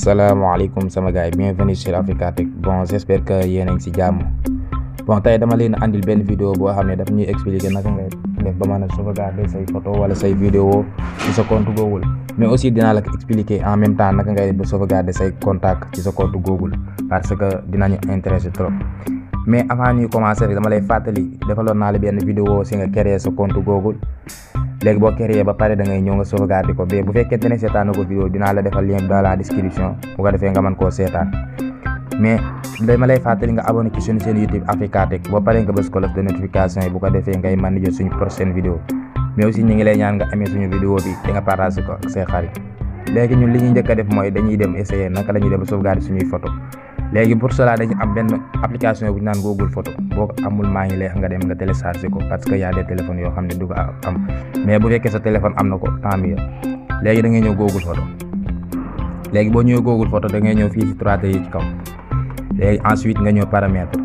Assalamualaikum sama gars yi bienvenue sur Africa Tech. Bon j'espère que yéen a ngi si jàmm. Bon tey dama leen andil benn vidéo boo xam ne daf ñuy expliquer naka ngay def ba mën a sauvegarder say photo wala say vidéo ci sa compte Google, mais aussi dinaa la ko expliquer en même temps naka ngay def ba sauvegarder say contact ci sa compte Google parce que dinañu intéressé trop. Mais avant ñuy commencer rek dama lay fàttali defaloon naa la benn vidéo si nga créer sa compte Google. Léegi boo créé ba pare da ngay ñëw nga sauvegarder ko, mais bu fekkente ne seetaan ko vidéo dinaa la defal lien dans la description bu ko defee nga mën koo seetaan. Mais dama lay fàttali nga abonné ci suñu chaîne YouTube Africa Tech boo paree nga bës cloche de notification yi bu ko defee ngay mën di jot suñu prochaine vidéo. Mais aussi ñu ngi lay ñaan nga amee suñu vidéo bi te nga partage ko ak say xarit. Léegi ñun li ñuy njëkk a def mooy dañuy dem essayer naka la ñuy dem ba sauvegarder suñuy photo. Léegi pour cela dañu am benn application bu ñu naan Google Photo boo ko amul maa ngi lay nga dem nga télécharger ko parce que y a des téléphones yoo xam ne du ko am, mais bu fekkee sa téléphone am na ko tant mieux. Léegi da ngay ñëw Google Photo. Léegi boo ñëwee Google Photo da ngay ñëw fii ci trois traits yi ci kaw. Léegi ensuite nga ñëw paramètre.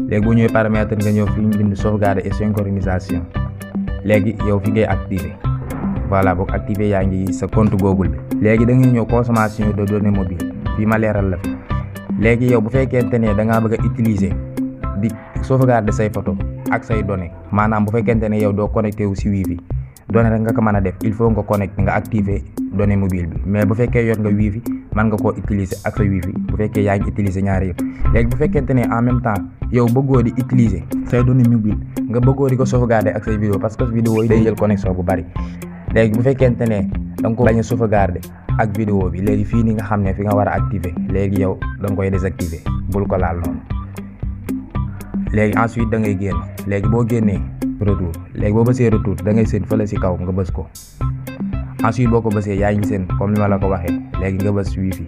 Léegi boo ñëwee paramètre nga ñëw fii ñu bind sauvegarde et synchronisation. Léegi yow fi ngay activer. Voilà boo ko activer yaa ngi sa compte Google bi. Léegi da ngay ñëw consommation de données mobiles fii ma leeral la fi. Léegi yow bu fekkente ne da ngaa bëgg a utiliser di sauvegarder say photo ak say données, maanaam bu fekkente ne yow doo connecté wu si wifi données rek nga ko mën a def, il faut nga connecté nga activer données mobile bi. Mais bu fekkee yor nga wifi mën nga koo utiliser ak sa wifi bu fekkee yaa ngi utiliser ñaari yëpp. Léegi bu fekkente ne en même temps yow bëggoo di utiliser say données mobile nga bëggoo di ko sauvegarder ak say vidéo parce que vidéo yi day jël connexion bu bari. Léegi bu fekkente ne da nga ko bañ a sauvegarder ak vidéo bi, léegi fii nii nga xam ne fi nga war a activer léegi yow da nga koy désactiver, bul ko laal noonu. Léegi ensuite da ngay génn. Léegi boo génnee retour, léegi boo bësee retour da ngay seen fële si kaw nga bës ko. Ensuite boo ko bësee yaa ngi seen comme li ma la ko waxee léegi nga bës wifi.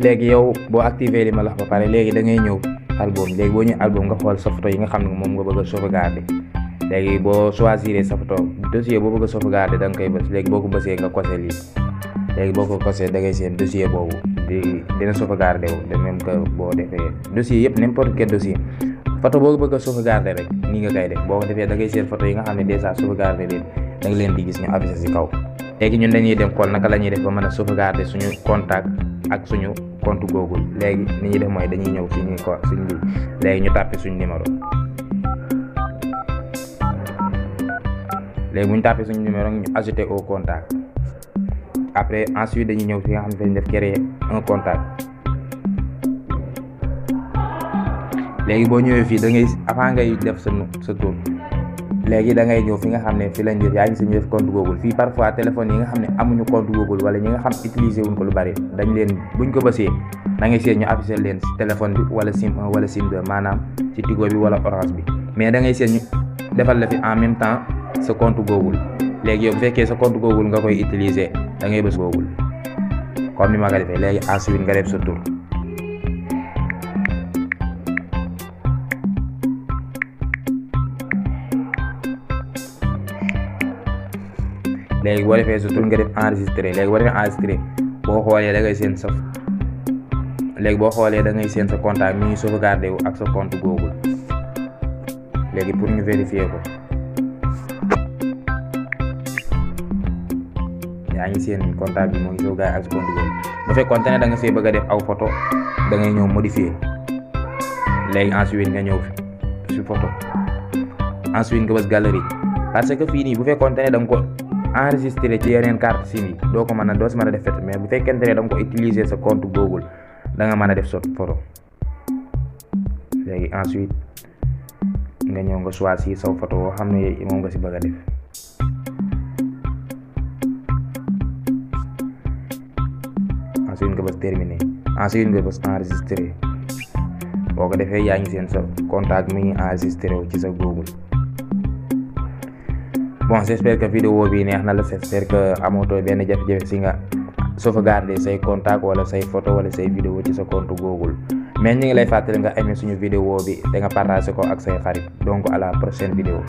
Léegi yow boo activer li ma la wax ba pare léegi da ngay ñëw album. Léegi boo ñëw album nga xool sa photo yi nga xam ne moom nga bëgg a sauvegarder. Léegi boo choisir sa photo dossier boo bëgg a sauvegarder da nga koy bës. Léegi boo ko bësee nga coché lii. Léegi boo ko cosee da ngay seen dossier boobu dina sauvegarder wu de même que boo defee dossier yëpp n'importe quel dossier photo boo bëgg a sauvegarder rek nii nga koy def. Boo ko defee da ngay seen photo yi nga xam ne déjà sauvegarder leen da nga leen di gis ñu affiché si kaw. Léegi ñun dañuy dem xool naka la ñuy def ba mën a sauvegarder suñu contact ak suñu compte Google. Léegi ni ñuy def mooy dañuy ñëw fi ñuy ko suñu lii léegi ñu tàppe suñu numéro. Léegi bu ñu tàppee suñu numéro ñu ajouter au contact. Après ensuite dañuy ñëw fi nga xam ne dañu def créer un contact. Léegi boo ñëwee fii da ngay avant ngay def sa tour léegi da ngay ñëw fi nga xam ne fi lañ def yaa ngi si ñu def compte Google. Fii parfois téléphone yi nga xam ne amuñu compte Google wala ñi nga xam utiliser wuñ ko lu bari dañ leen buñ ko bësee da ngay seet ñu affiché leen si téléphone bi wala SIM 1 wala SIM 2 maanaam si Tigo bi wala Orange bi. Mais da ngay seet ñu defal la fi en même temps sa compte Google. Léegi yow bu fekkee sa compte Google nga koy utiliser da ngay bës Google comme ni ma ko defee. léegi ensuite nga def sa tour. Léegi boo defee sa tour nga def enregistrer. Léegi boo defee enregistrer boo xoolee da ngay seen sa léegi boo xoolee da ngay seen sa contact mi ngi sauvegarder wu ak sa compte Google. Léegi pour ñu vérifier ko yaa ngi seen contact bi moo ngi sauvegarder ak sa compte Google. bu fekkoon ne da nga see bëgg a def aw photo da ngay ñëw modifier. Léegi ensuite nga ñëw si photo ensuite nga bës galerie parce que fii nii bu fekkoon ne da nga ko enregistré ci yeneen carte SIM yi doo si mën a def photo, mais bu fekkente ne da nga ko utiliser sa compte Google da nga mën a def sa photo. Léegi ensuite nga ñëw nga choisir sa photo boo xam ne moom nga si bëgg a def. Ensuite nga bës terminer. Ensuite nga bës enregistrer. boo ko defee yaa ngi seen sa contact mi ngi enregistré wu ci sa Google. Bon j'espère que vidéo bi neex na la, j'espère que amootoo benn jafe-jafe si nga sauvegarder say contact wala say photo wala say vidéo ci sa compte Google. Mais ñu ngi lay fàttali nga aimé suñu vidéo bi te nga partagé ko ak say xarit. Donc à la prochaine vidéo.